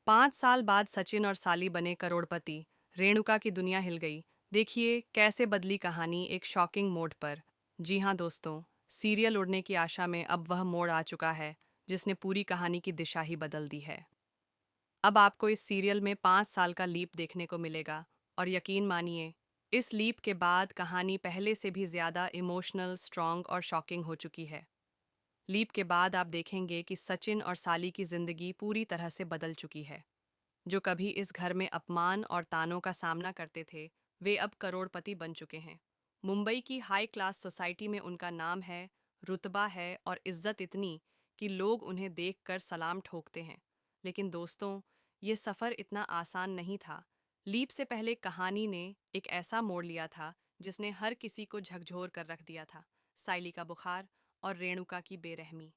5 साल बाद सचिन और साली बने करोड़पति। रेणुका की दुनिया हिल गई। देखिए कैसे बदली कहानी एक शॉकिंग मोड़ पर। जी हाँ दोस्तों, सीरियल उड़ने की आशा में अब वह मोड़ आ चुका है जिसने पूरी कहानी की दिशा ही बदल दी है। अब आपको इस सीरियल में 5 साल का लीप देखने को मिलेगा और यकीन मानिए, इस लीप के बाद कहानी पहले से भी ज्यादा इमोशनल, स्ट्रॉन्ग और शॉकिंग हो चुकी है। लीप के बाद आप देखेंगे कि सचिन और साली की जिंदगी पूरी तरह से बदल चुकी है। जो कभी इस घर में अपमान और तानों का सामना करते थे, वे अब करोड़पति बन चुके हैं। मुंबई की हाई क्लास सोसाइटी में उनका नाम है, रुतबा है और इज्जत इतनी कि लोग उन्हें देखकर सलाम ठोकते हैं। लेकिन दोस्तों, ये सफ़र इतना आसान नहीं था। लीप से पहले कहानी ने एक ऐसा मोड़ लिया था जिसने हर किसी को झकझोर कर रख दिया था। साइली का बुखार और रेणुका की बेरहमी।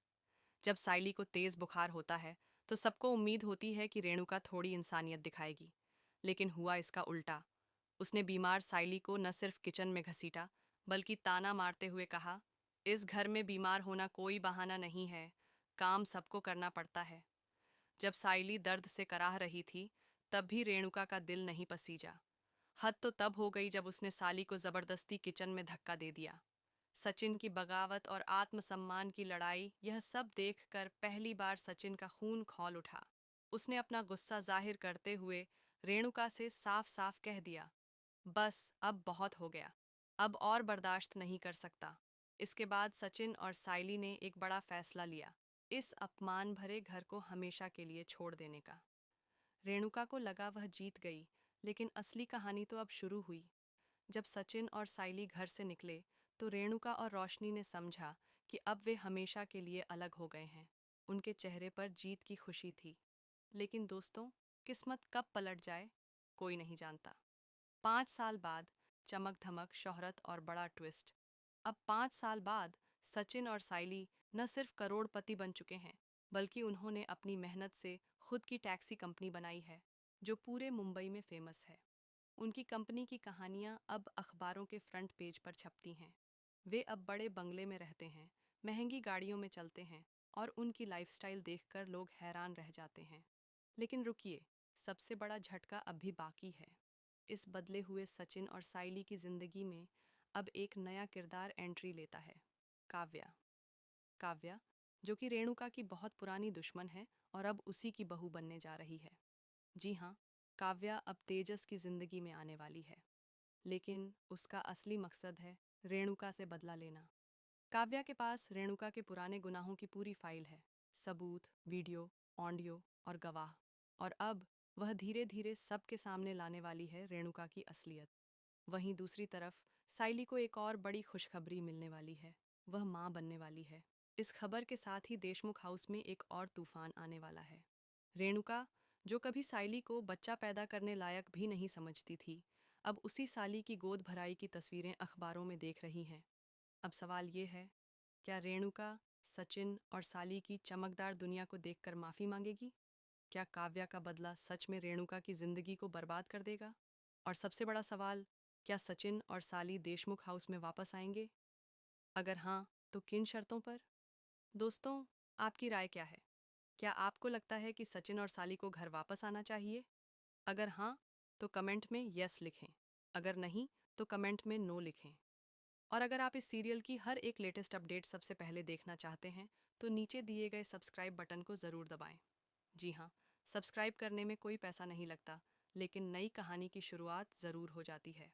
जब साइली को तेज बुखार होता है तो सबको उम्मीद होती है कि रेणुका थोड़ी इंसानियत दिखाएगी, लेकिन हुआ इसका उल्टा। उसने बीमार साइली को न सिर्फ किचन में घसीटा, बल्कि ताना मारते हुए कहा, इस घर में बीमार होना कोई बहाना नहीं है, काम सबको करना पड़ता है। जब साइली दर्द से कराह रही थी, तब भी रेणुका का दिल नहीं पसीजा। हद तो तब हो गई जब उसने साली को जबरदस्ती किचन में धक्का दे दिया। सचिन की बगावत और आत्मसम्मान की लड़ाई, यह सब देखकर पहली बार सचिन का खून खौल उठा। उसने अपना गुस्सा जाहिर करते हुए रेणुका से साफ साफ कह दिया, बस अब बहुत हो गया, अब और बर्दाश्त नहीं कर सकता। इसके बाद सचिन और साइली ने एक बड़ा फैसला लिया, इस अपमान भरे घर को हमेशा के लिए छोड़ देने का। रेणुका को लगा वह जीत गई, लेकिन असली कहानी तो अब शुरू हुई। जब सचिन और साइली घर से निकले, तो रेणुका और रोशनी ने समझा कि अब वे हमेशा के लिए अलग हो गए हैं। उनके चेहरे पर जीत की खुशी थी। लेकिन दोस्तों, किस्मत कब पलट जाए, कोई नहीं जानता। 5 साल बाद चमक धमक, शोहरत और बड़ा ट्विस्ट। अब 5 साल बाद सचिन और साइली न सिर्फ करोड़पति बन चुके हैं, बल्कि उन्होंने अपनी मेहनत से खुद की टैक्सी कंपनी बनाई है, जो पूरे मुंबई में फेमस है। उनकी कंपनी की कहानियां अब अखबारों के फ्रंट पेज पर छपती हैं। वे अब बड़े बंगले में रहते हैं, महंगी गाड़ियों में चलते हैं और उनकी लाइफस्टाइल देखकर लोग हैरान रह जाते हैं। लेकिन रुकिए, सबसे बड़ा झटका अब भी बाकी है। इस बदले हुए सचिन और साइली की जिंदगी में अब एक नया किरदार एंट्री लेता है, काव्या। काव्या, जो कि रेणुका की बहुत पुरानी दुश्मन है और अब उसी की बहू बनने जा रही है। जी हाँ, काव्या अब तेजस की जिंदगी में आने वाली है, लेकिन उसका असली मकसद है रेणुका से बदला लेना। काव्या के पास रेणुका के पुराने गुनाहों की पूरी फाइल है, सबूत, वीडियो, ऑडियो और गवाह। और अब वह धीरे धीरे सबके सामने लाने वाली है रेणुका की असलियत। वहीं दूसरी तरफ साइली को एक और बड़ी खुशखबरी मिलने वाली है, वह माँ बनने वाली है। इस खबर के साथ ही देशमुख हाउस में एक और तूफान आने वाला है। रेणुका, जो कभी साइली को बच्चा पैदा करने लायक भी नहीं समझती थी, अब उसी साली की गोद भराई की तस्वीरें अखबारों में देख रही हैं। अब सवाल ये है, क्या रेणुका सचिन और साली की चमकदार दुनिया को देखकर माफ़ी मांगेगी? क्या काव्या का बदला सच में रेणुका की जिंदगी को बर्बाद कर देगा? और सबसे बड़ा सवाल, क्या सचिन और साली देशमुख हाउस में वापस आएंगे? अगर हाँ, तो किन शर्तों पर? दोस्तों, आपकी राय क्या है? क्या आपको लगता है कि सचिन और साली को घर वापस आना चाहिए? अगर हाँ, तो कमेंट में यस लिखें। अगर नहीं, तो कमेंट में नो लिखें। और अगर आप इस सीरियल की हर एक लेटेस्ट अपडेट सबसे पहले देखना चाहते हैं, तो नीचे दिए गए सब्सक्राइब बटन को ज़रूर दबाएं। जी हाँ, सब्सक्राइब करने में कोई पैसा नहीं लगता, लेकिन नई कहानी की शुरुआत ज़रूर हो जाती है।